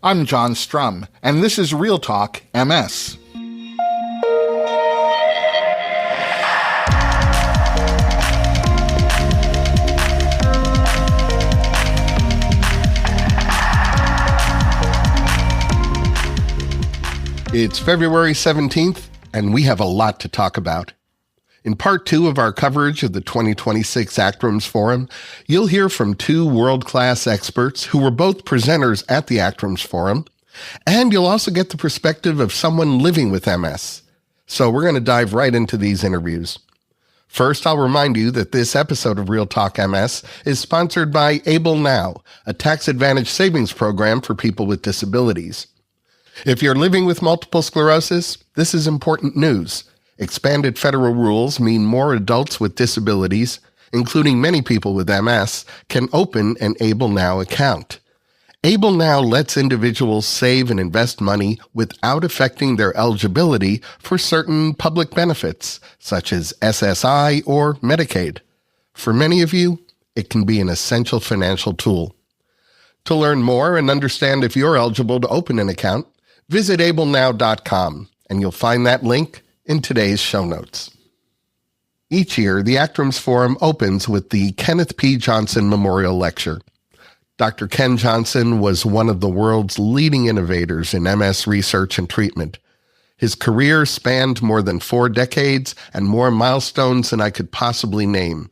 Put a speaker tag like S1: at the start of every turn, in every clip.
S1: I'm John Strum, and this is Real Talk MS. It's February 17th, and we have a lot to talk about. In part 2 of our coverage of the 2026 ACTRIMS Forum, you'll hear from 2 world-class experts who were both presenters at the ACTRIMS Forum, and you'll also get the perspective of someone living with MS. So we're going to dive right into these interviews. First, I'll remind you that this episode of Real Talk MS is sponsored by Able Now, a tax advantage savings program for people with disabilities. If you're living with multiple sclerosis, this is important news. Expanded federal rules mean more adults with disabilities, including many people with MS, can open an Able Now account. Able Now lets individuals save and invest money without affecting their eligibility for certain public benefits, such as SSI or Medicaid. For many of you, it can be an essential financial tool. To learn more and understand if you're eligible to open an account, visit ablenow.com, and you'll find that link in today's show notes. Each year, the ACTRIMS Forum opens with the Kenneth P. Johnson Memorial Lecture. Dr. Ken Johnson was one of the world's leading innovators in MS research and treatment. His career spanned more than 4 decades and more milestones than I could possibly name.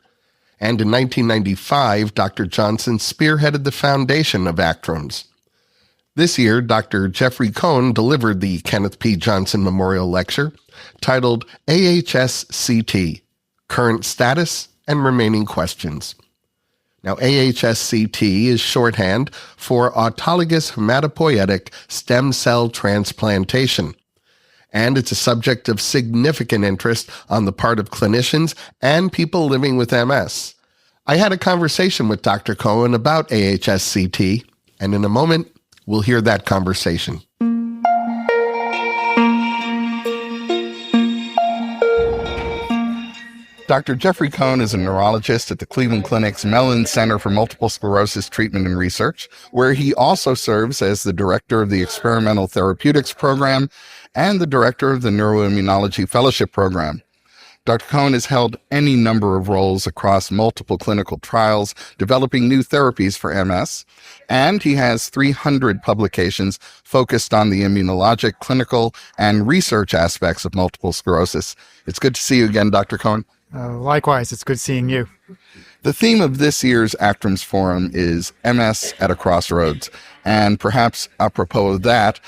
S1: And in 1995, Dr. Johnson spearheaded the foundation of ACTRIMS. This year, Dr. Jeffrey Cohen delivered the Kenneth P. Johnson Memorial Lecture, titled AHSCT, Current Status and Remaining Questions. Now, AHSCT is shorthand for Autologous Hematopoietic Stem Cell Transplantation, and it's a subject of significant interest on the part of clinicians and people living with MS. I had a conversation with Dr. Cohen about AHSCT, and in a moment, we'll hear that conversation. Dr. Jeffrey Cohen is a neurologist at the Cleveland Clinic's Mellon Center for Multiple Sclerosis Treatment and Research, where he also serves as the director of the Experimental Therapeutics Program and the director of the Neuroimmunology Fellowship Program. Dr. Cohen has held any number of roles across multiple clinical trials, developing new therapies for MS, and he has 300 publications focused on the immunologic, clinical, and research aspects of multiple sclerosis. It's good to see you again, Dr. Cohen.
S2: Likewise, it's good seeing you.
S1: The theme of this year's ACTRIMS Forum is MS at a Crossroads, and perhaps apropos of that,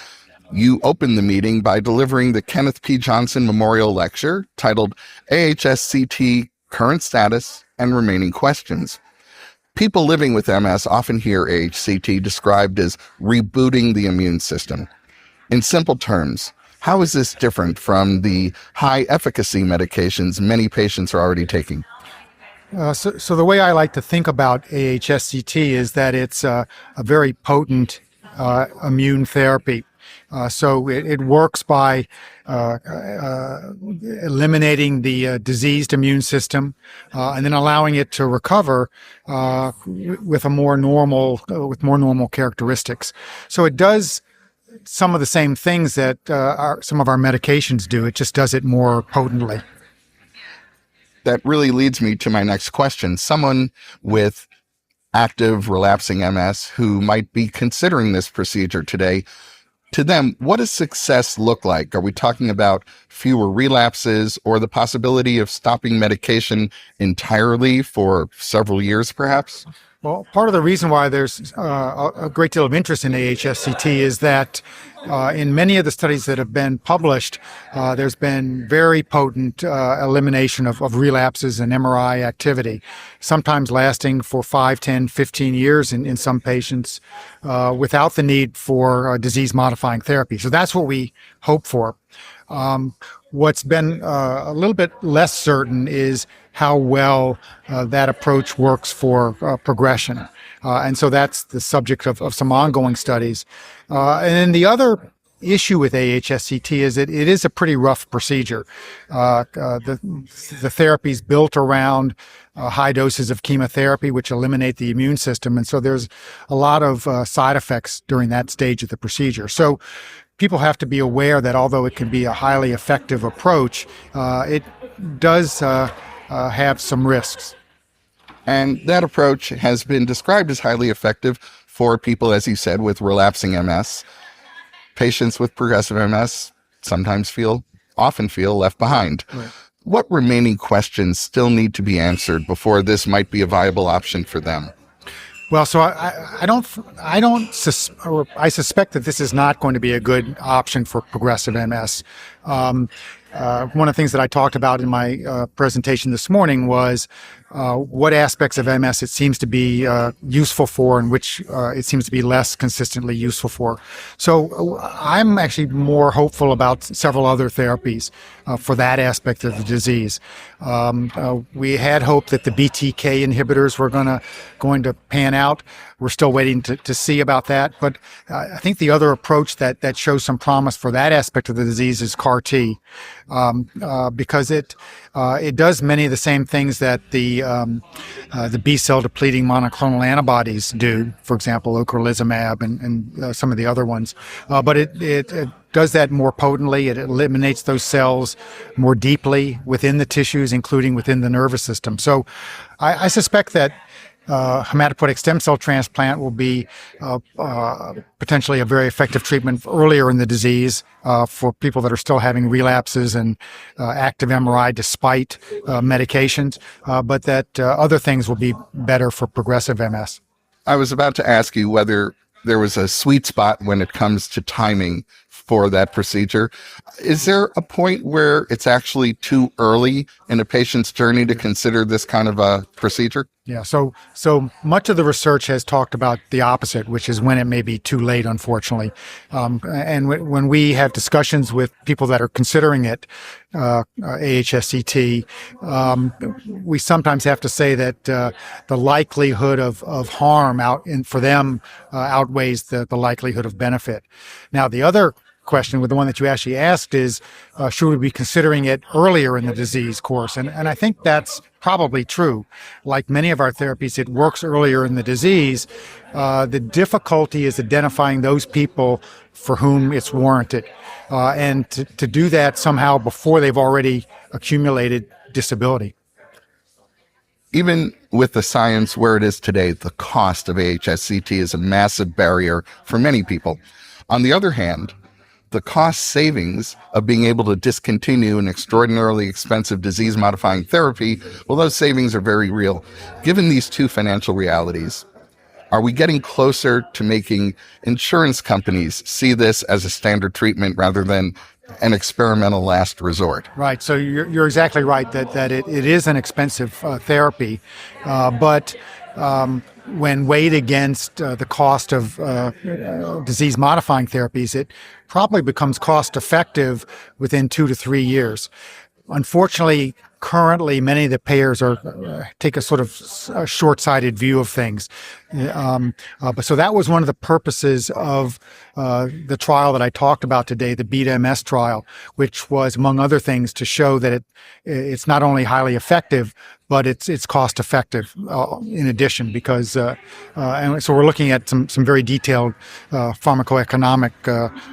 S1: you opened the meeting by delivering the Kenneth P. Johnson Memorial Lecture titled AHSCT, Current Status and Remaining Questions. People living with MS often hear AHSCT described as rebooting the immune system. In simple terms, how is this different from the high-efficacy medications many patients are already taking?
S2: So the way I like to think about AHSCT is that it's a very potent immune therapy. So it works by eliminating the diseased immune system and then allowing it to recover with more normal characteristics. So it does some of the same things that some of our medications do. It just does it more potently.
S1: That really leads me to my next question. Someone with active relapsing MS who might be considering this procedure today, to them, what does success look like? Are we talking about fewer relapses or the possibility of stopping medication entirely for several years, perhaps?
S2: Well, part of the reason why there's a great deal of interest in AHSCT is that in many of the studies that have been published, there's been very potent elimination of relapses and MRI activity, sometimes lasting for 5, 10, 15 years in some patients without the need for disease-modifying therapy. So that's what we hope for. What's been a little bit less certain is how well that approach works for progression. And so that's the subject of some ongoing studies. And then the other issue with AHSCT is that it is a pretty rough procedure. The therapy's built around high doses of chemotherapy, which eliminate the immune system. And so there's a lot of side effects during that stage of the procedure. So people have to be aware that although it can be a highly effective approach, it does have some risks.
S3: And that approach has been described as highly effective for people, as you said, with relapsing MS. Patients with progressive MS often feel left behind.
S2: Right.
S3: What remaining questions still need to be answered before this might be a viable option for them?
S2: Well, so I suspect that this is not going to be a good option for progressive MS. One of the things that I talked about in my presentation this morning was what aspects of MS it seems to be useful for and which it seems to be less consistently useful for. So I'm actually more hopeful about several other therapies for that aspect of the disease. We had hoped that the BTK inhibitors were going to pan out. We're still waiting to see about that. But I think the other approach that shows some promise for that aspect of the disease is CAR T, because it does many of the same things that the B cell depleting monoclonal antibodies do, for example, ocrelizumab and some of the other ones. But it does that more potently. It eliminates those cells more deeply within the tissues, including within the nervous system. So I suspect that hematopoietic stem cell transplant will be potentially a very effective treatment earlier in the disease for people that are still having relapses and active MRI despite medications, but that other things will be better for progressive MS.
S3: I was about to ask you whether there was a sweet spot when it comes to timing for that procedure. Is there a point where it's actually too early in a patient's journey to consider this kind of a procedure?
S2: Yeah, so much of the research has talked about the opposite, which is when it may be too late, unfortunately. And when we have discussions with people that are considering it, AHSCT, we sometimes have to say that the likelihood of harm for them outweighs the likelihood of benefit. Now, the other question, with the one that you actually asked, is should we be considering it earlier in the disease course? And I think that's probably true. Like many of our therapies, it works earlier in the disease. The difficulty is identifying those people for whom it's warranted, and to do that somehow before they've already accumulated disability.
S3: Even with the science where it is today, the cost of AHSCT is a massive barrier for many people. On the other hand, the cost savings of being able to discontinue an extraordinarily expensive disease-modifying therapy, well, those savings are very real. Given these two financial realities, are we getting closer to making insurance companies see this as a standard treatment rather than an experimental last resort?
S2: Right. So you're exactly right that it is an expensive therapy, but when weighed against the cost of disease-modifying therapies, it probably becomes cost-effective within 2 to 3 years. Unfortunately, currently, many of the payers take a sort of short-sighted view of things. But so that was one of the purposes of the trial that I talked about today, the BEAT-MS trial, which was, among other things, to show that it's not only highly effective, but it's cost effective in addition, because and so we're looking at some very detailed pharmacoeconomic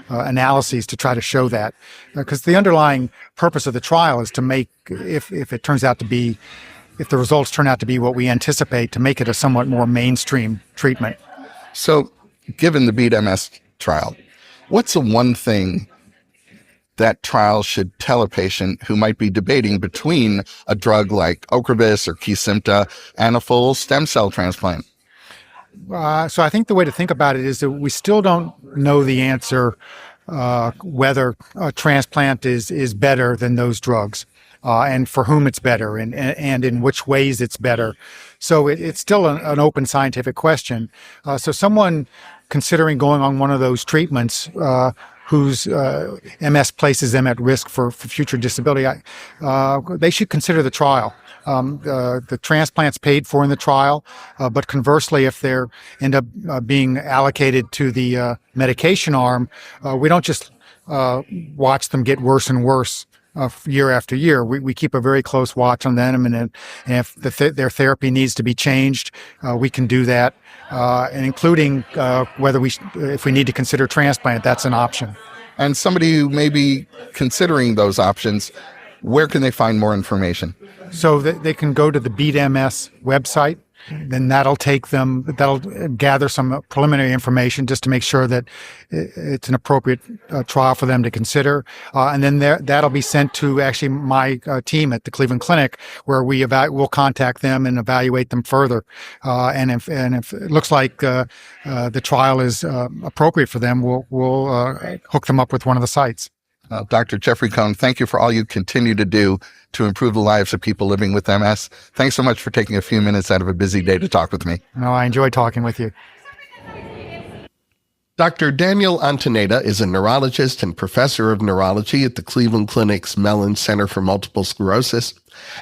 S2: analyses to try to show that, because the underlying purpose of the trial is to make, if the results turn out to be what we anticipate, to make it a somewhat more mainstream treatment.
S3: So, given the BEAT-MS trial, what's the one thing that trial should tell a patient who might be debating between a drug like Ocrevus or Kesimpta and a full stem cell transplant?
S2: So I think the way to think about it is that we still don't know the answer whether a transplant is better than those drugs, and for whom it's better, and in which ways it's better. So it's still an open scientific question. So someone considering going on one of those treatments whose MS places them at risk for future disability, they should consider the trial. The transplant's paid for in the trial, but conversely, if they end up being allocated to the medication arm, we don't just watch them get worse and worse year after year. We keep a very close watch on them, and if their therapy needs to be changed, we can do that, and including if we need to consider transplant, that's an option.
S3: And somebody who may be considering those options, where can they find more information?
S2: So they can go to the Beat MS website. Then that'll gather some preliminary information just to make sure that it's an appropriate trial for them to consider. And then that'll be sent to actually my team at the Cleveland Clinic, where we'll contact them and evaluate them further. And if it looks like the trial is appropriate for them, we'll hook them up with one of the sites.
S3: Dr. Jeffrey Cohen, thank you for all you continue to do to improve the lives of people living with MS. Thanks so much for taking a few minutes out of a busy day to talk with me.
S2: No, I enjoy talking with you.
S1: Dr. Daniel Ontaneda is a neurologist and professor of neurology at the Cleveland Clinic's Mellon Center for Multiple Sclerosis,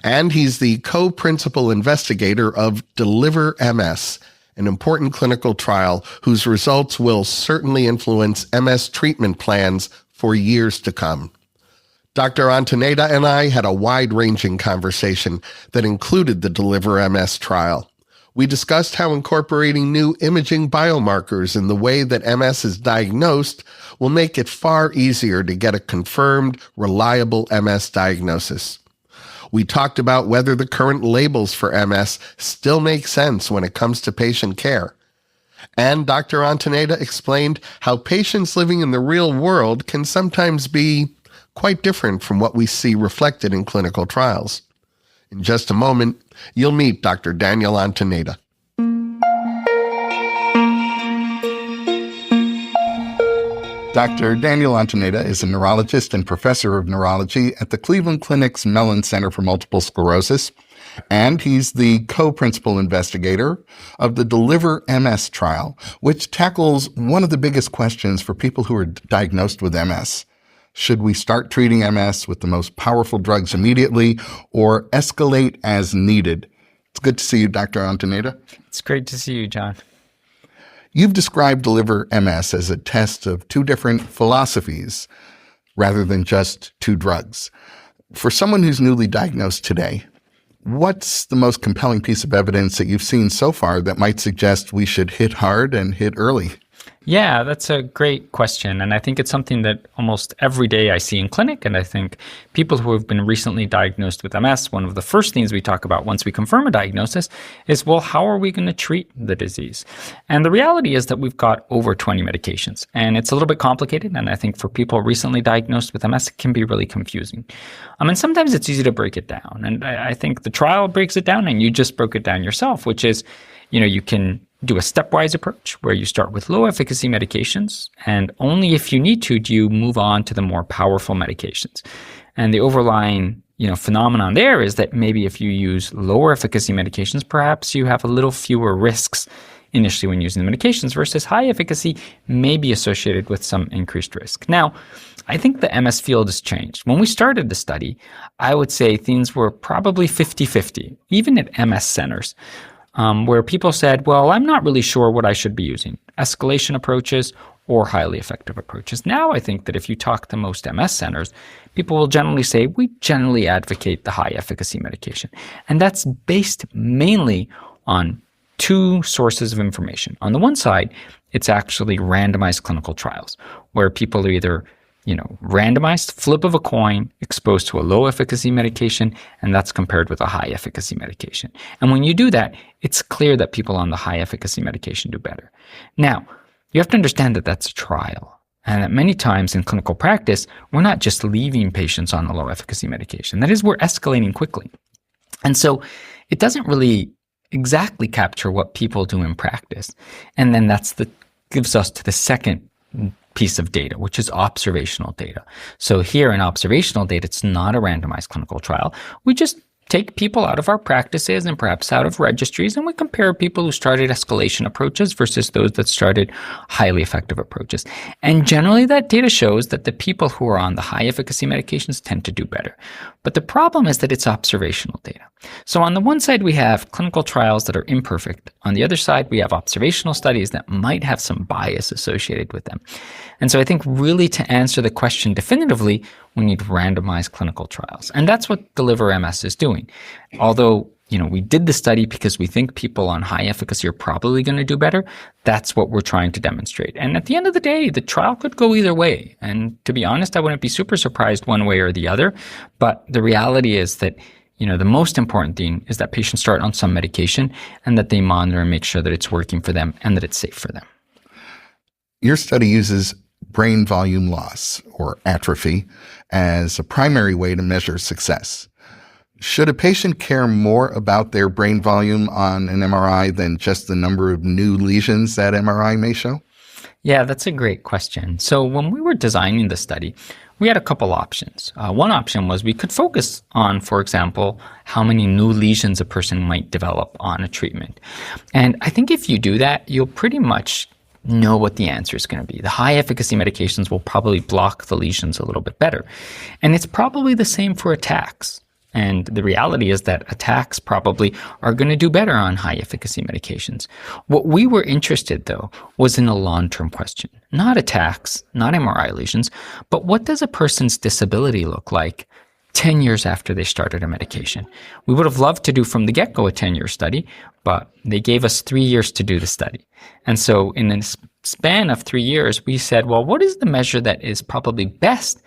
S1: and he's the co-principal investigator of Deliver MS, an important clinical trial whose results will certainly influence MS treatment plans for years to come. Dr. Ontaneda and I had a wide-ranging conversation that included the Deliver MS trial. We discussed how incorporating new imaging biomarkers in the way that MS is diagnosed will make it far easier to get a confirmed, reliable MS diagnosis. We talked about whether the current labels for MS still make sense when it comes to patient care. And Dr. Ontaneda explained how patients living in the real world can sometimes be quite different from what we see reflected in clinical trials. In just a moment, you'll meet Dr. Daniel Ontaneda.
S3: Dr. Daniel Ontaneda is a neurologist and professor of neurology at the Cleveland Clinic's Mellon Center for Multiple Sclerosis, and he's the co-principal investigator of the Deliver MS trial, which tackles one of the biggest questions for people who are diagnosed with MS. Should we start treating MS with the most powerful drugs immediately or escalate as needed? It's good to see you, Dr. Ontaneda.
S4: It's great to see you, John.
S3: You've described Deliver MS as a test of two different philosophies rather than just two drugs. For someone who's newly diagnosed today, what's the most compelling piece of evidence that you've seen so far that might suggest we should hit hard and hit early?
S4: Yeah, that's a great question. And I think it's something that almost every day I see in clinic. And I think people who have been recently diagnosed with MS, one of the first things we talk about once we confirm a diagnosis is, well, how are we going to treat the disease? And the reality is that we've got over 20 medications. And it's a little bit complicated. And I think for people recently diagnosed with MS, it can be really confusing. And sometimes it's easy to break it down. And I think the trial breaks it down, and you just broke it down yourself, which is, you can do a stepwise approach where you start with low efficacy medications, and only if you need to do you move on to the more powerful medications. And the overlying phenomenon there is that maybe if you use lower efficacy medications, perhaps you have a little fewer risks initially when using the medications, versus high efficacy may be associated with some increased risk. Now, I think the MS field has changed. When we started the study, I would say things were probably 50-50, even at MS centers. Where people said, well, I'm not really sure what I should be using, escalation approaches or highly effective approaches. Now I think that if you talk to most MS centers, people will generally say, we generally advocate the high efficacy medication. And that's based mainly on two sources of information. On the one side, it's actually randomized clinical trials where people are either randomized, flip of a coin, exposed to a low efficacy medication, and that's compared with a high efficacy medication. And when you do that, it's clear that people on the high efficacy medication do better. Now, you have to understand that that's a trial, and that many times in clinical practice, we're not just leaving patients on the low efficacy medication. That is, we're escalating quickly. And so it doesn't really exactly capture what people do in practice. And then gives us to the second piece of data, which is observational data. So here in observational data, it's not a randomized clinical trial. We just take people out of our practices and perhaps out of registries, and we compare people who started escalation approaches versus those that started highly effective approaches. And generally that data shows that the people who are on the high efficacy medications tend to do better. But the problem is that it's observational data. So on the one side, we have clinical trials that are imperfect. On the other side, we have observational studies that might have some bias associated with them. And so I think really to answer the question definitively, we need randomized clinical trials. And that's what Deliver MS is doing. Although, we did the study because we think people on high efficacy are probably going to do better. That's what we're trying to demonstrate. And at the end of the day, the trial could go either way. And to be honest, I wouldn't be super surprised one way or the other. But the reality is that, the most important thing is that patients start on some medication and that they monitor and make sure that it's working for them and that it's safe for them.
S3: Your study uses brain volume loss, or atrophy, as a primary way to measure success. Should a patient care more about their brain volume on an MRI than just the number of new lesions that MRI may show?
S4: Yeah, that's a great question. So when we were designing the study, we had a couple options. One option was we could focus on, for example, how many new lesions a person might develop on a treatment. And I think if you do that, you'll pretty much know what the answer is going to be. The high efficacy medications will probably block the lesions a little bit better. And it's probably the same for attacks. And the reality is that attacks probably are going to do better on high efficacy medications. What we were interested, though, was in a long-term question. Not attacks, not MRI lesions, but what does a person's disability look like 10 years after they started a medication? We would have loved to do from the get-go a 10-year study, but they gave us 3 years to do the study. And so in a span of 3 years, we said, well, what is the measure that is probably best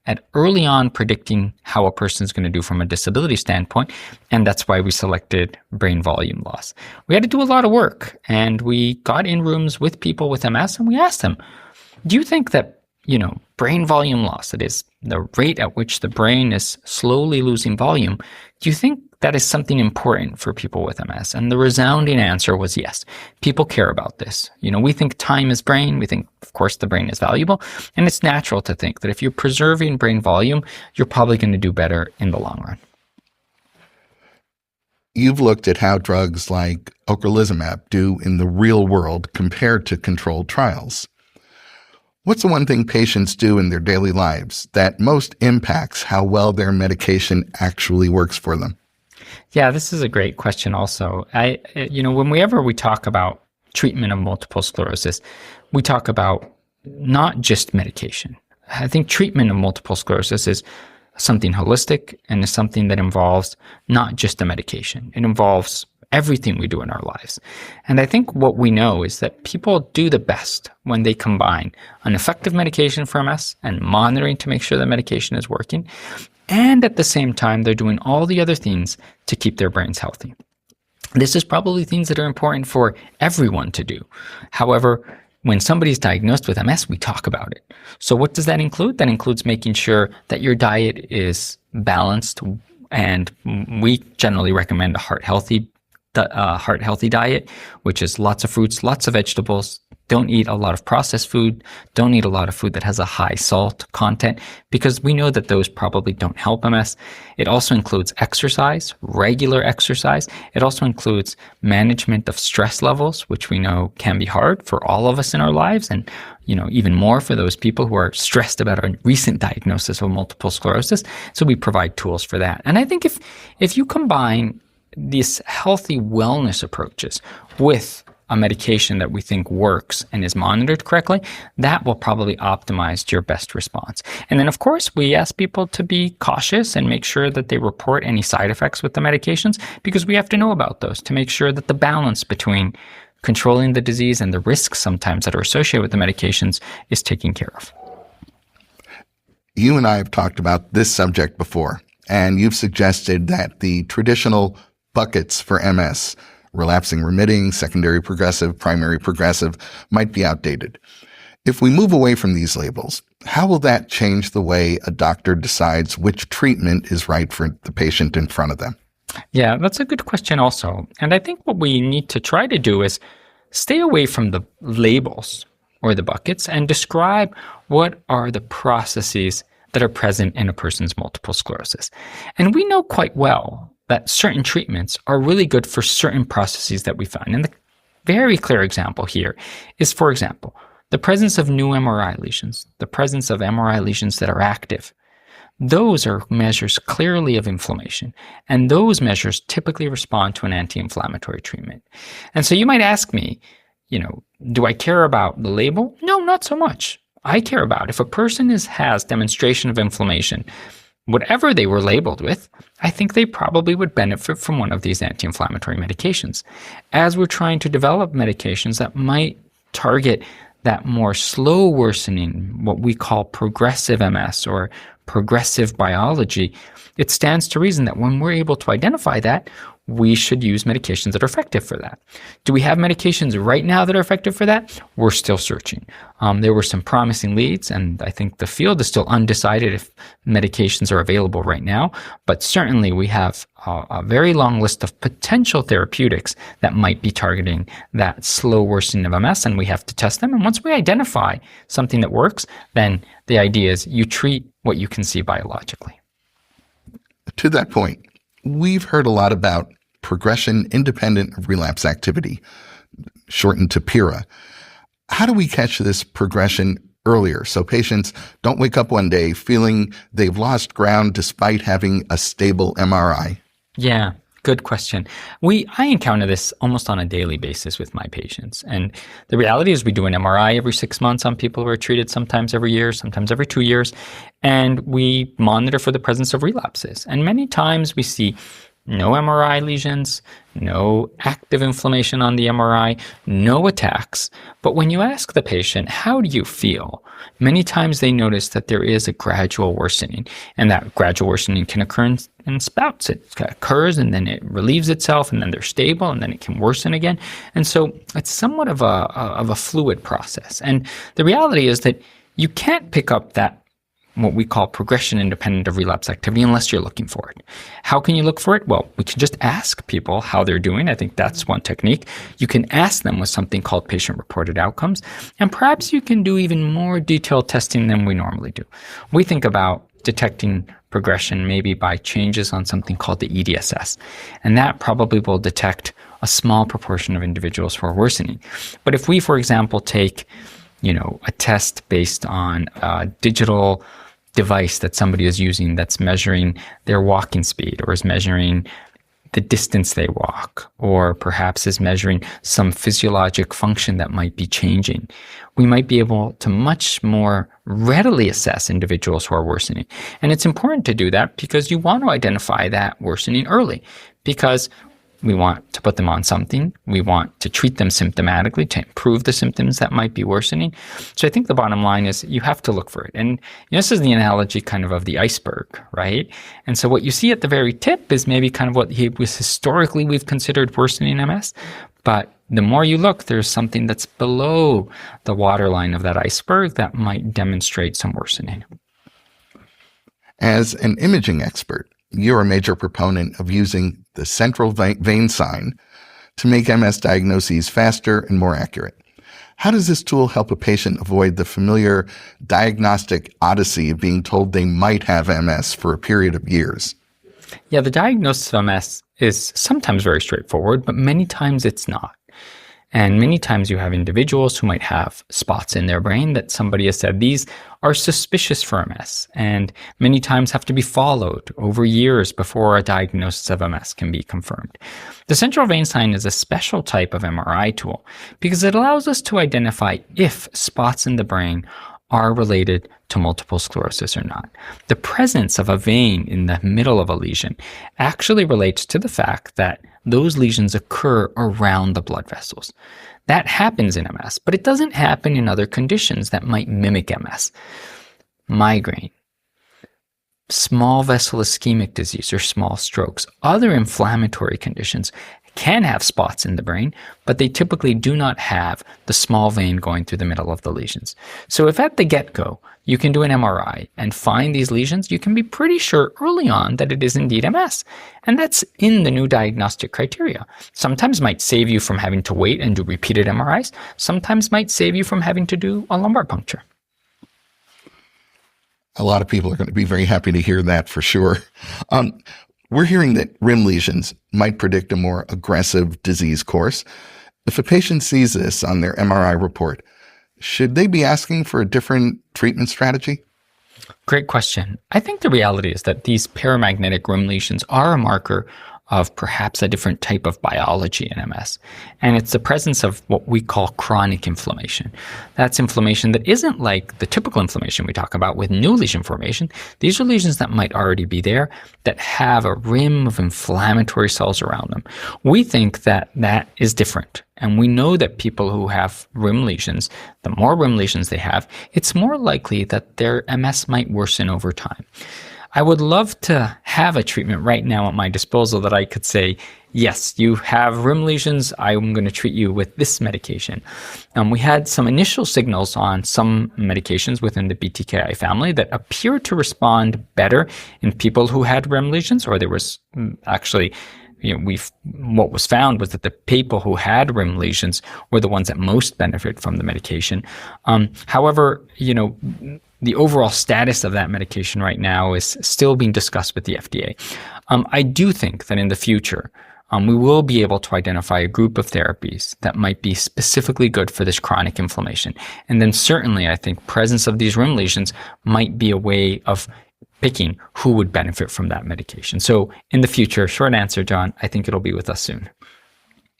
S4: at early on predicting how a person is going to do from a disability standpoint? And that's why we selected brain volume loss. We had to do a lot of work, and we got in rooms with people with MS and we asked them, do you think that, brain volume loss, that is the rate at which the brain is slowly losing volume, do you think that is something important for people with MS? And the resounding answer was yes. People care about this. We think time is brain. We think, of course, the brain is valuable. And it's natural to think that if you're preserving brain volume, you're probably going to do better in the long run.
S3: You've looked at how drugs like ocrelizumab do in the real world compared to controlled trials. What's the one thing patients do in their daily lives that most impacts how well their medication actually works for them?
S4: Yeah, this is a great question also. Whenever we talk about treatment of multiple sclerosis, we talk about not just medication. I think treatment of multiple sclerosis is something holistic and is something that involves not just the medication. It involves everything we do in our lives. And I think what we know is that people do the best when they combine an effective medication for MS and monitoring to make sure the medication is working. And at the same time, they're doing all the other things to keep their brains healthy. This is probably things that are important for everyone to do. However, when somebody's diagnosed with MS, we talk about it. So what does that include? That includes making sure that your diet is balanced, and we generally recommend a heart-healthy diet, which is lots of fruits, lots of vegetables. Don't eat a lot of processed food. Don't eat a lot of food that has a high salt content, because we know that those probably don't help MS. It also includes exercise, regular exercise. It also includes management of stress levels, which we know can be hard for all of us in our lives, and even more for those people who are stressed about a recent diagnosis of multiple sclerosis. So we provide tools for that. And I think if you combine these healthy wellness approaches with a medication that we think works and is monitored correctly, that will probably optimize your best response. And then, of course, we ask people to be cautious and make sure that they report any side effects with the medications, because we have to know about those to make sure that the balance between controlling the disease and the risks sometimes that are associated with the medications is taken care of.
S3: You and I have talked about this subject before, and you've suggested that the traditional buckets for MS, relapsing remitting, secondary progressive, primary progressive, might be outdated. If we move away from these labels, how will that change the way a doctor decides which treatment is right for the patient in front of them?
S4: Yeah, that's a good question also. And I think what we need to try to do is stay away from the labels or the buckets and describe what are the processes that are present in a person's multiple sclerosis. And we know quite well that certain treatments are really good for certain processes that we find. And the very clear example here is, for example, the presence of new MRI lesions, the presence of MRI lesions that are active. Those are measures clearly of inflammation, and those measures typically respond to an anti-inflammatory treatment. And so you might ask me, do I care about the label? No, not so much. I care about if a person has demonstration of inflammation, whatever they were labeled with, I think they probably would benefit from one of these anti-inflammatory medications. As we're trying to develop medications that might target that more slow worsening, what we call progressive MS or progressive biology, it stands to reason that when we're able to identify that, we should use medications that are effective for that. Do we have medications right now that are effective for that? We're still searching. There were some promising leads, and I think the field is still undecided if medications are available right now, but certainly we have a very long list of potential therapeutics that might be targeting that slow worsening of MS, and we have to test them. And once we identify something that works, then the idea is you treat what you can see biologically.
S3: To that point, we've heard a lot about progression independent of relapse activity, shortened to PIRA. How do we catch this progression earlier so patients don't wake up one day feeling they've lost ground despite having a stable MRI?
S4: Yeah, good question. I encounter this almost on a daily basis with my patients. And the reality is we do an MRI every 6 months on people who are treated, sometimes every year, sometimes every 2 years. And we monitor for the presence of relapses. And many times we see no MRI lesions, no active inflammation on the MRI, no attacks. But when you ask the patient, how do you feel? Many times they notice that there is a gradual worsening, and that gradual worsening can occur in spouts. It occurs and then it relieves itself, and then they're stable, and then it can worsen again. And so it's somewhat of a fluid process. And the reality is that you can't pick up that what we call progression independent of relapse activity unless you're looking for it. How can you look for it? Well, we can just ask people how they're doing. I think that's one technique. You can ask them with something called patient-reported outcomes, and perhaps you can do even more detailed testing than we normally do. We think about detecting progression maybe by changes on something called the EDSS, and that probably will detect a small proportion of individuals who are worsening. But if we, for example, take a test based on a digital device that somebody is using that's measuring their walking speed, or is measuring the distance they walk, or perhaps is measuring some physiologic function that might be changing, we might be able to much more readily assess individuals who are worsening. And it's important to do that because you want to identify that worsening early, because we want to put them on something. We want to treat them symptomatically to improve the symptoms that might be worsening. So I think the bottom line is you have to look for it. And this is the analogy kind of the iceberg, right? And so what you see at the very tip is maybe kind of what was historically we've considered worsening MS. But the more you look, there's something that's below the waterline of that iceberg that might demonstrate some worsening.
S3: As an imaging expert, you're a major proponent of using the central vein sign to make MS diagnoses faster and more accurate. How does this tool help a patient avoid the familiar diagnostic odyssey of being told they might have MS for a period of years?
S4: Yeah, the diagnosis of MS is sometimes very straightforward, but many times it's not. And many times you have individuals who might have spots in their brain that somebody has said these are suspicious for MS, and many times have to be followed over years before a diagnosis of MS can be confirmed. The central vein sign is a special type of MRI tool because it allows us to identify if spots in the brain are related to multiple sclerosis or not. The presence of a vein in the middle of a lesion actually relates to the fact that those lesions occur around the blood vessels. That happens in MS, but it doesn't happen in other conditions that might mimic MS. Migraine, small vessel ischemic disease or small strokes, other inflammatory conditions can have spots in the brain, but they typically do not have the small vein going through the middle of the lesions. So if at the get-go you can do an MRI and find these lesions, you can be pretty sure early on that it is indeed MS. And that's in the new diagnostic criteria. Sometimes might save you from having to wait and do repeated MRIs. Sometimes might save you from having to do a lumbar puncture.
S3: A lot of people are going to be very happy to hear that for sure. We're hearing that rim lesions might predict a more aggressive disease course. If a patient sees this on their MRI report, should they be asking for a different treatment strategy?
S4: Great question. I think the reality is that these paramagnetic rim lesions are a marker of perhaps a different type of biology in MS. And it's the presence of what we call chronic inflammation. That's inflammation that isn't like the typical inflammation we talk about with new lesion formation. These are lesions that might already be there that have a rim of inflammatory cells around them. We think that that is different. And we know that people who have rim lesions, the more rim lesions they have, it's more likely that their MS might worsen over time. I would love to have a treatment right now at my disposal that I could say, yes, you have rim lesions, I'm going to treat you with this medication. We had some initial signals on some medications within the BTKI family that appeared to respond better in people who had rim lesions, or there was actually, what was found was that the people who had rim lesions were the ones that most benefit from the medication. However, the overall status of that medication right now is still being discussed with the FDA. I do think that in the future, we will be able to identify a group of therapies that might be specifically good for this chronic inflammation. And then certainly, I think presence of these rim lesions might be a way of picking who would benefit from that medication. So in the future, short answer, John, I think it'll be with us soon.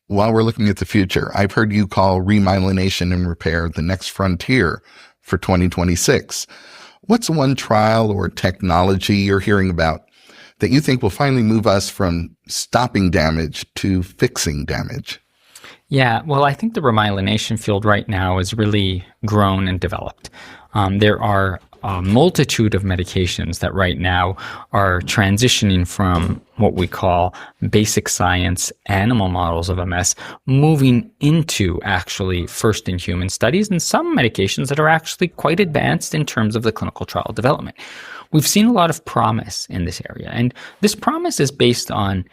S3: While we're looking at the future, I've heard you call remyelination and repair the next frontier for 2026. What's one trial or technology you're hearing about that you think will finally move us from stopping damage to fixing damage?
S4: Yeah, well, I think the remyelination field right now is really grown and developed. There are a multitude of medications that right now are transitioning from what we call basic science animal models of MS, moving into actually first in human studies, and some medications that are actually quite advanced in terms of the clinical trial development. We've seen a lot of promise in this area, and this promise is based on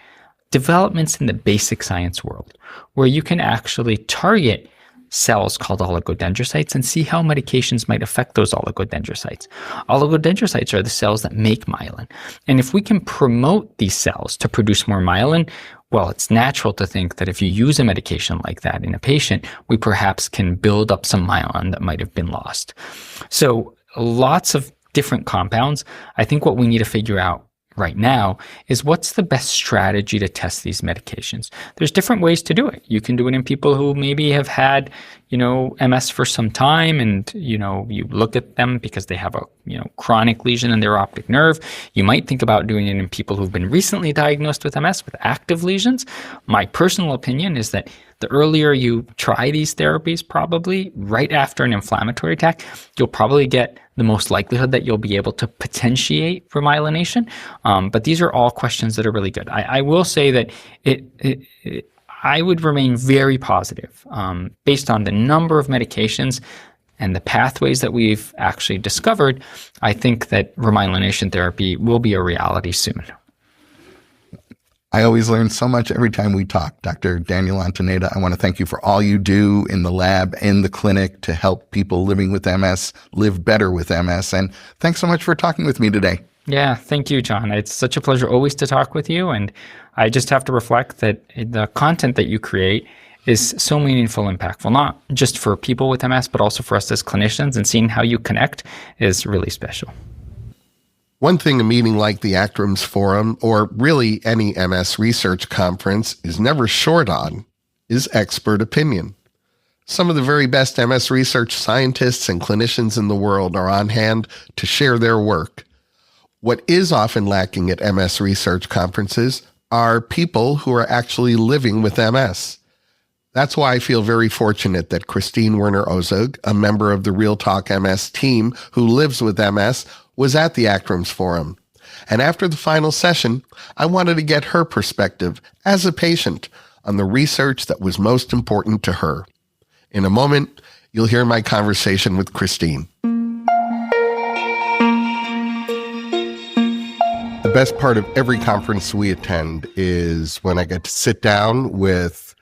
S4: developments in the basic science world, where you can actually target cells called oligodendrocytes and see how medications might affect those oligodendrocytes. Oligodendrocytes are the cells that make myelin. And if we can promote these cells to produce more myelin, well, it's natural to think that if you use a medication like that in a patient, we perhaps can build up some myelin that might have been lost. So lots of different compounds. I think what we need to figure out right now is what's the best strategy to test these medications. There's different ways to do it. You can do it in people who maybe have had, MS for some time, and, you look at them because they have a, chronic lesion in their optic nerve. You might think about doing it in people who've been recently diagnosed with MS with active lesions. My personal opinion is that the earlier you try these therapies, probably right after an inflammatory attack, you'll probably get the most likelihood that you'll be able to potentiate remyelination. But these are all questions that are really good. I will say that I would remain very positive based on the number of medications and the pathways that we've actually discovered. I think that remyelination therapy will be a reality soon.
S3: I always learn so much every time we talk. Dr. Daniel Ontaneda, I want to thank you for all you do in the lab, in the clinic, to help people living with MS live better with MS. And thanks so much for talking with me today.
S4: Yeah, thank you, John. It's such a pleasure always to talk with you. And I just have to reflect that the content that you create is so meaningful and impactful, not just for people with MS, but also for us as clinicians, and seeing how you connect is really special.
S1: One thing a meeting like the ACTRIMS Forum, or really any MS research conference, is never short on is expert opinion. Some of the very best MS research scientists and clinicians in the world are on hand to share their work. What is often lacking at MS research conferences are people who are actually living with MS. That's why I feel very fortunate that Kristine Ozug, a member of the Real Talk MS team who lives with MS, was at the ACTRIMS Forum. And after the final session, I wanted to get her perspective as a patient on the research that was most important to her. In a moment, you'll hear my conversation with Kristine. The best part of every conference we attend is when I get to sit down with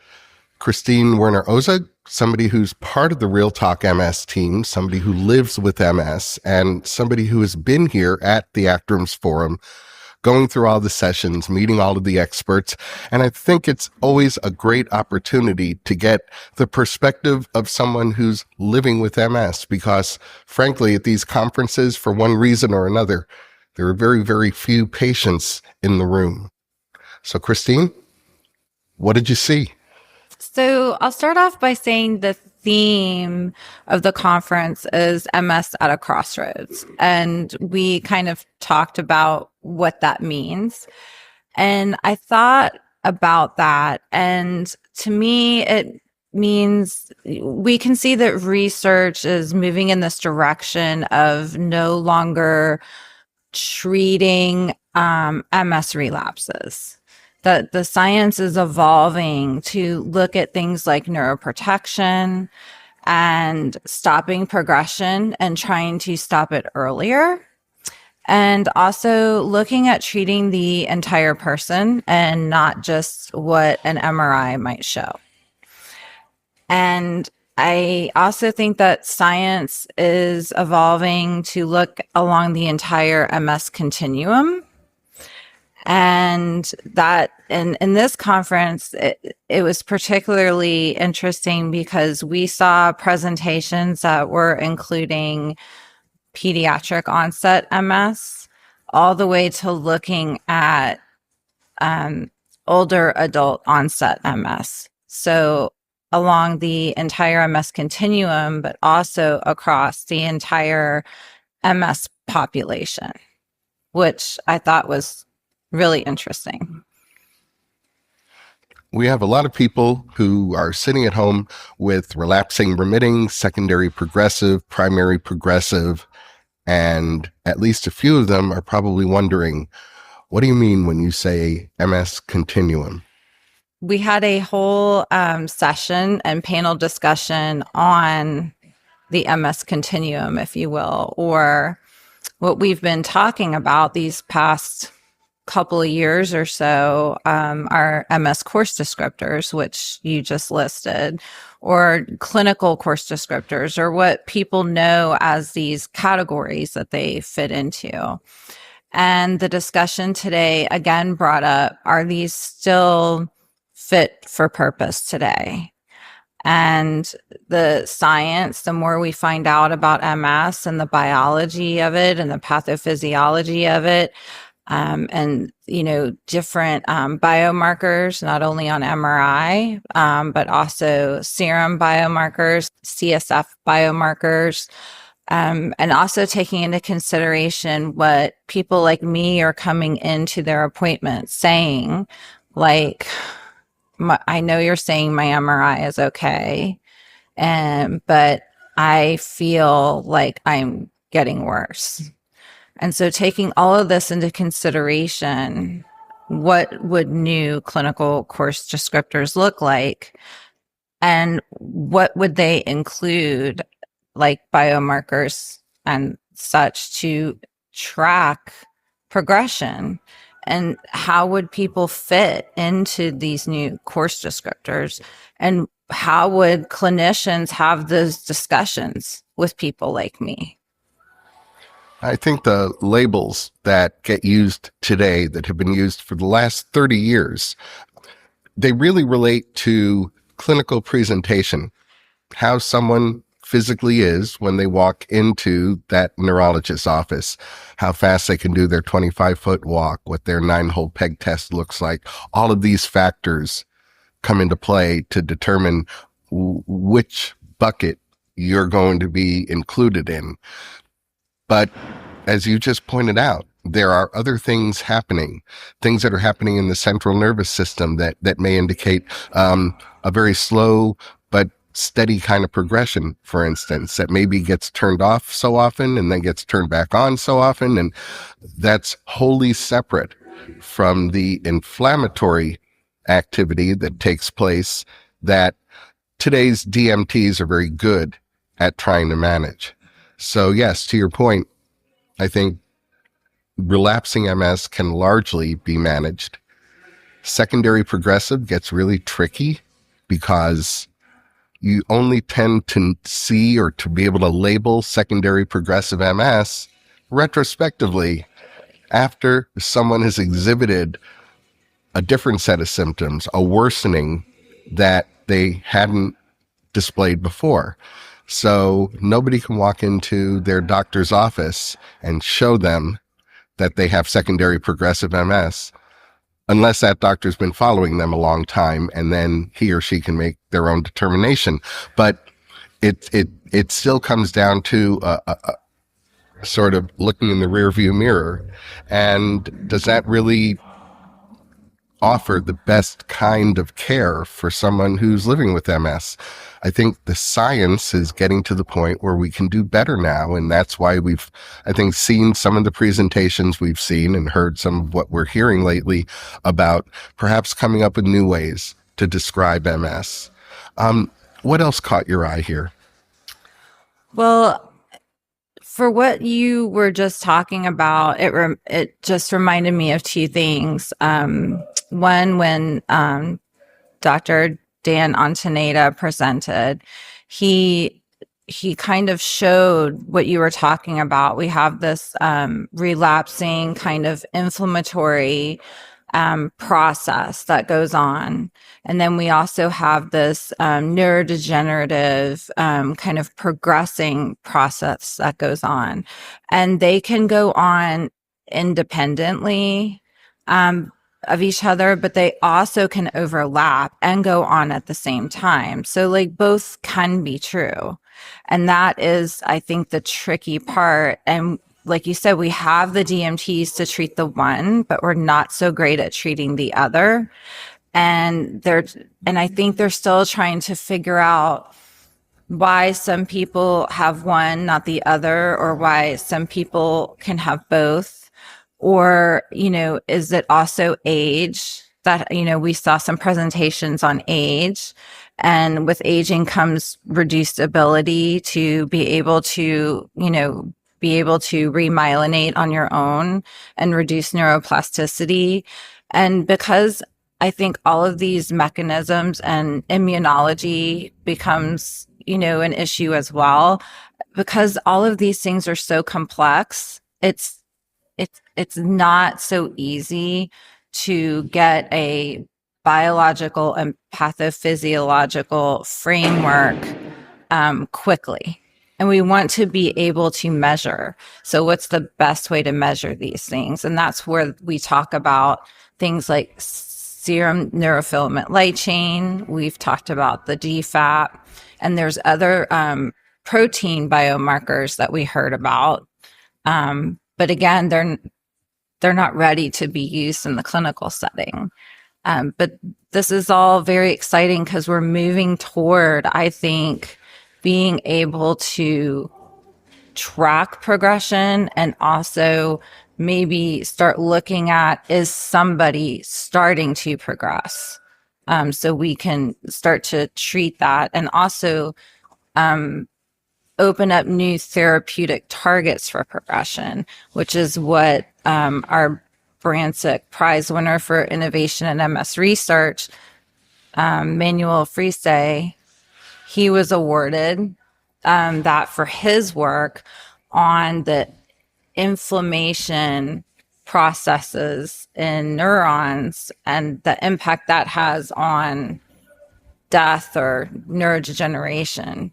S1: Kristine Ozug, somebody who's part of the Real Talk MS team, somebody who lives with MS, and somebody who has been here at the ACTRIMS Forum going through all the sessions, meeting all of the experts. And I think it's always a great opportunity to get the perspective of someone who's living with MS, because frankly, at these conferences, for one reason or another, there are very, very few patients in the room. So Kristine, what did you see?
S5: So I'll start off by saying the theme of the conference is MS at a crossroads. And we kind of talked about what that means. And I thought about that. And to me, it means we can see that research is moving in this direction of no longer treating MS relapses. That the science is evolving to look at things like neuroprotection and stopping progression and trying to stop it earlier. And also looking at treating the entire person and not just what an MRI might show. And I also think that science is evolving to look along the entire MS continuum. And that in this conference, it was particularly interesting because we saw presentations that were including pediatric onset MS, all the way to looking at older adult onset MS. So along the entire MS continuum, but also across the entire MS population, which I thought was really interesting.
S1: We have a lot of people who are sitting at home with relapsing remitting, secondary progressive, primary progressive, and at least a few of them are probably wondering, what do you mean when you say MS continuum?
S5: We had a whole session and panel discussion on the MS continuum, if you will, or what we've been talking about these past couple of years or so, are MS course descriptors, which you just listed, or clinical course descriptors, or what people know as these categories that they fit into. And the discussion today again brought up, are these still fit for purpose today? And the science, the more we find out about MS and the biology of it and the pathophysiology of it, and, you know, different biomarkers, not only on MRI, but also serum biomarkers, CSF biomarkers, and also taking into consideration what people like me are coming into their appointments saying, like, I know you're saying my MRI is okay, but I feel like I'm getting worse. And so taking all of this into consideration, what would new clinical course descriptors look like? And what would they include, like biomarkers and such, to track progression? And how would people fit into these new course descriptors? And how would clinicians have those discussions with people like me?
S1: I think the labels that get used today, that have been used for the last 30 years, they really relate to clinical presentation, how someone physically is when they walk into that neurologist's office, how fast they can do their 25-foot walk, what their 9-hole peg test looks like. All of these factors come into play to determine which bucket you're going to be included in. But as you just pointed out, there are other things happening, things that are happening in the central nervous system that may indicate a very slow but steady kind of progression, for instance, that maybe gets turned off so often and then gets turned back on so often. And that's wholly separate from the inflammatory activity that takes place that today's DMTs are very good at trying to manage. So yes, to your point, I think relapsing MS can largely be managed. Secondary progressive gets really tricky because you only tend to see or to be able to label secondary progressive MS retrospectively after someone has exhibited a different set of symptoms, a worsening that they hadn't displayed before. So nobody can walk into their doctor's office and show them that they have secondary progressive MS unless that doctor's been following them a long time, and then he or she can make their own determination. But it still comes down to a sort of looking in the rearview mirror. And does that really offer the best kind of care for someone who's living with MS? I think the science is getting to the point where we can do better now. And that's why we've, I think, seen some of the presentations we've seen and heard some of what we're hearing lately about perhaps coming up with new ways to describe MS. What else caught your eye here?
S5: Well, for what you were just talking about, it just reminded me of two things. One, when Dr. Dan Ontaneda presented, he kind of showed what you were talking about. We have this relapsing kind of inflammatory process that goes on. And then we also have this neurodegenerative kind of progressing process that goes on. And they can go on independently of each other, but they also can overlap and go on at the same time. So like both can be true. And that is, I think, the tricky part. And like you said, we have the DMTs to treat the one, but we're not so great at treating the other. And I think they're still trying to figure out why some people have one, not the other, or why some people can have both. Or, is it also age that, we saw some presentations on age, and with aging comes reduced ability to be able to, remyelinate on your own and reduce neuroplasticity. And because I think all of these mechanisms and immunology becomes, an issue as well, because all of these things are so complex, it's not so easy to get a biological and pathophysiological framework quickly. And we want to be able to measure. So what's the best way to measure these things? And that's where we talk about things like serum neurofilament light chain. We've talked about the DFAT, and there's other protein biomarkers that we heard about. But again, they're not ready to be used in the clinical setting. But this is all very exciting because we're moving toward, I think, being able to track progression and also maybe start looking at, is somebody starting to progress? So we can start to treat that and also open up new therapeutic targets for progression, which is what our Brancic Prize winner for innovation in MS research, Manuel Freese, he was awarded that for his work on the inflammation processes in neurons and the impact that has on death or neurodegeneration.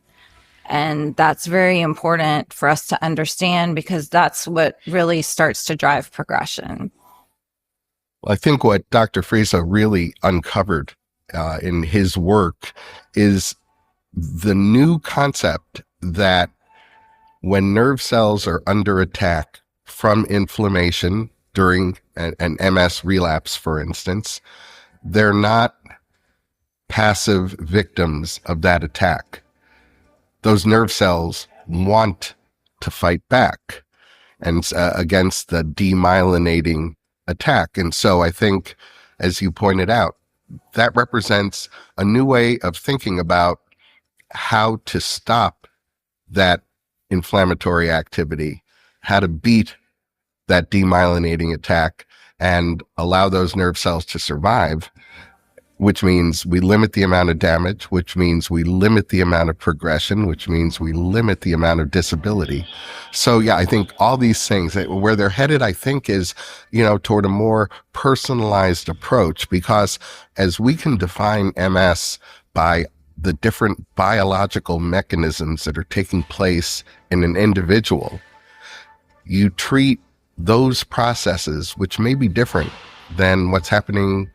S5: And that's very important for us to understand because that's what really starts to drive progression.
S1: Well, I think what Dr. Freese really uncovered in his work is the new concept that when nerve cells are under attack from inflammation during an MS relapse, for instance, they're not passive victims of that attack. Those nerve cells want to fight back and against the demyelinating attack. And so I think, as you pointed out, that represents a new way of thinking about how to stop that inflammatory activity, how to beat that demyelinating attack and allow those nerve cells to survive. which means we limit the amount of damage, which means we limit the amount of progression, which means we limit the amount of disability. So yeah, I think all these things, where they're headed, I think is, toward a more personalized approach, because as we can define MS by the different biological mechanisms that are taking place in an individual, you treat those processes, which may be different than what's happening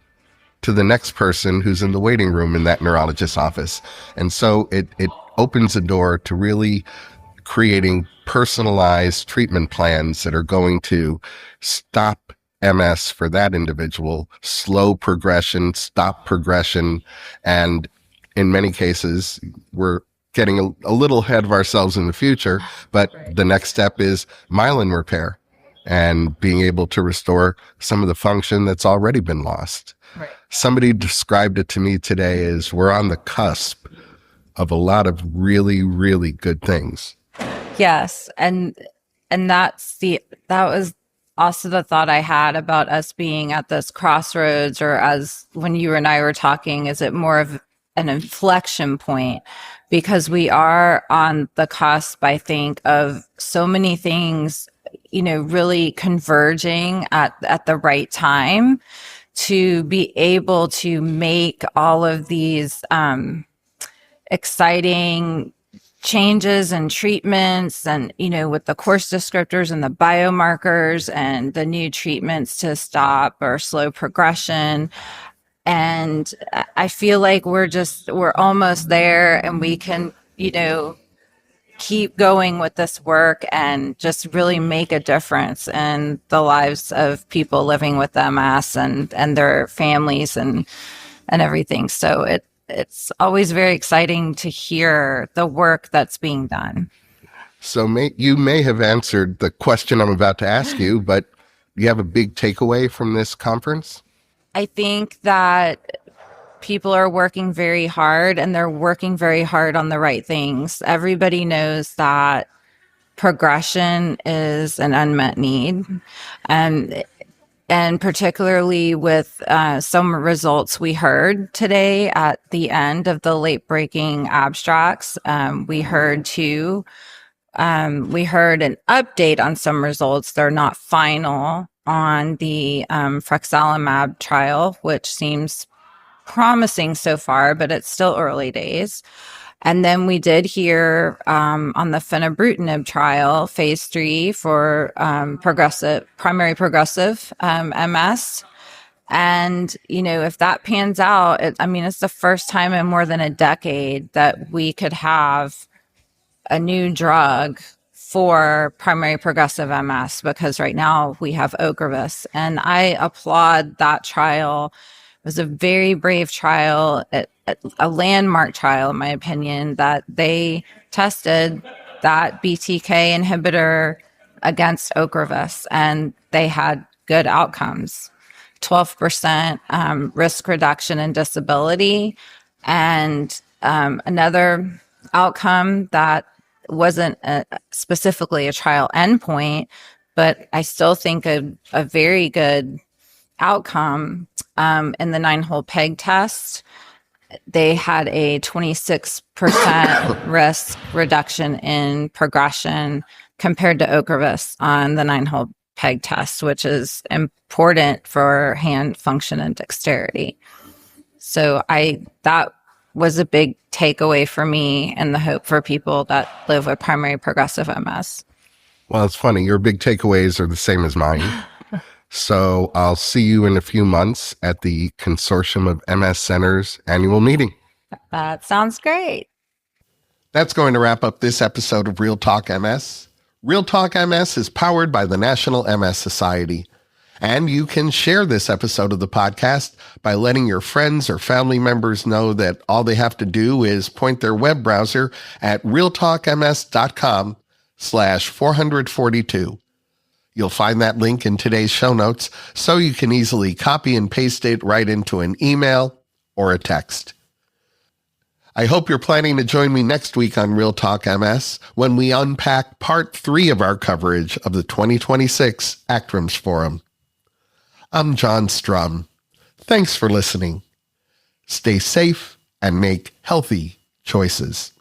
S1: to the next person who's in the waiting room in that neurologist's office. And so it opens a door to really creating personalized treatment plans that are going to stop MS for that individual, slow progression, stop progression. And in many cases, we're getting a little ahead of ourselves in the future, but the next step is myelin repair and being able to restore some of the function that's already been lost.
S5: Right.
S1: Somebody described it to me today as we're on the cusp of a lot of really, really good things.
S5: Yes. And that was also the thought I had about us being at this crossroads, or as when you and I were talking, is it more of an inflection point? Because we are on the cusp, I think, of so many things, really converging at the right time to be able to make all of these exciting changes and treatments, and with the course descriptors and the biomarkers and the new treatments to stop or slow progression. And I feel like we're almost there, and we can keep going with this work and just really make a difference in the lives of people living with MS and their families and everything. So it's always very exciting to hear the work that's being done.
S1: So you may have answered the question I'm about to ask you, but do you have a big takeaway from this conference?
S5: I think that people are working very hard, and they're working very hard on the right things. Everybody knows that progression is an unmet need. And particularly with some results we heard today at the end of the late-breaking abstracts, we heard an update on some results. They're not final on the frexalimab trial, which seems promising so far, but it's still early days. And then we did hear on the fenebrutinib trial, phase 3 for primary progressive MS. And, if that pans out, it's the first time in more than a decade that we could have a new drug for primary progressive MS, because right now we have Ocrevus. And I applaud that trial. It was a very brave trial, a landmark trial, in my opinion, that they tested that BTK inhibitor against Ocrevus, and they had good outcomes. 12% risk reduction in disability, and another outcome that wasn't specifically a trial endpoint, but I still think a very good outcome in the 9-hole peg test. They had a 26% risk reduction in progression compared to Ocrevus on the 9-hole peg test, which is important for hand function and dexterity. So that was a big takeaway for me, and the hope for people that live with primary progressive MS.
S1: Well, it's funny. Your big takeaways are the same as mine. So I'll see you in a few months at the Consortium of MS Centers annual meeting.
S5: That sounds great.
S1: That's going to wrap up this episode of Real Talk MS. Real Talk MS is powered by the National MS Society. And you can share this episode of the podcast by letting your friends or family members know that all they have to do is point their web browser at realtalkms.com/442. You'll find that link in today's show notes, so you can easily copy and paste it right into an email or a text. I hope you're planning to join me next week on Real Talk MS when we unpack part 3 of our coverage of the 2026 ACTRIMS Forum. I'm John Strum. Thanks for listening. Stay safe and make healthy choices.